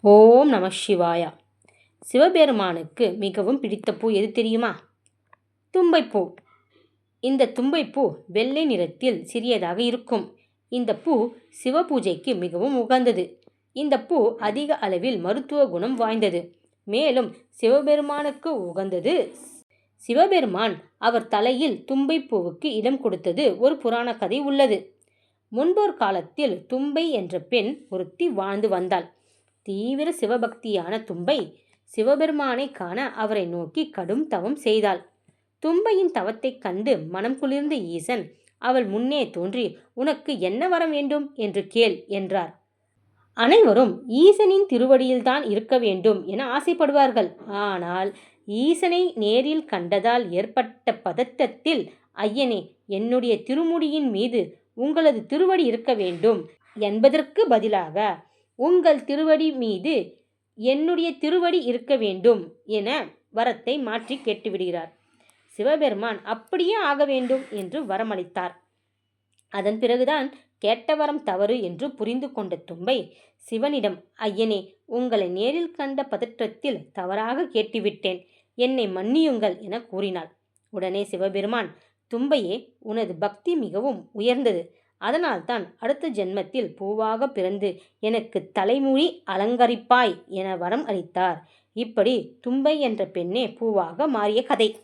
ஓம் நம சிவாயா. சிவபெருமானுக்கு மிகவும் பிடித்த பூ எது தெரியுமா? தும்பைப்பூ. இந்த தும்பைப்பூ வெள்ளை நிறத்தில் சிறியதாக இருக்கும். இந்த பூ சிவ பூஜைக்கு மிகவும் உகந்தது. இந்த பூ அதிக அளவில் மருத்துவ குணம் வாய்ந்தது. மேலும் சிவபெருமானுக்கு உகந்தது. சிவபெருமான் அவர் தலையில் தும்பைப்பூவுக்கு இடம் கொடுத்தது ஒரு புராண கதை உள்ளது. முன்போர் காலத்தில் தும்பை என்ற பெண் ஒருத்தி வாழ்ந்து வந்தாள். தீவிர சிவபக்தியான தும்பை சிவபெருமானை காண அவரை நோக்கி கடும் தவம் செய்தாள். தும்பையின் தவத்தைக் கண்டு மனம் குளிர்ந்த ஈசன் அவள் முன்னே தோன்றி, உனக்கு என்ன வர வேண்டும் என்று கேள் என்றார். அனைவரும் ஈசனின் திருவடியில்தான் இருக்க வேண்டும் என ஆசைப்படுவார்கள். ஆனால் ஈசனை நேரில் கண்டதால் ஏற்பட்ட பதட்டத்தில், ஐயனே, என்னுடைய திருமுடியின் மீது உங்களது திருவடி இருக்க வேண்டும் என்பதற்கு பதிலாக உங்கள் திருவடி மீது என்னுடைய திருவடி இருக்க வேண்டும் என வரத்தை மாற்றி கேட்டுவிடுகிறார். சிவபெருமான் அப்படியே ஆக வேண்டும் என்று வரமளித்தார். அதன் பிறகுதான் கேட்ட வரம் தவறு என்று புரிந்து கொண்ட தும்பை சிவனிடம், ஐயனே, உங்களை நேரில் கண்ட பதற்றத்தில் தவறாக கேட்டுவிட்டேன், என்னை மன்னியுங்கள் என கூறினாள். உடனே சிவபெருமான், தும்பையே, உனது பக்தி மிகவும் உயர்ந்தது. அதனால்தான் அடுத்த ஜென்மத்தில் பூவாக பிறந்து எனக்கு தலைமுடி அலங்கரிப்பாய் என வரம் அளித்தார். இப்படி தும்பை என்ற பெண்ணே பூவாக மாறிய கதை.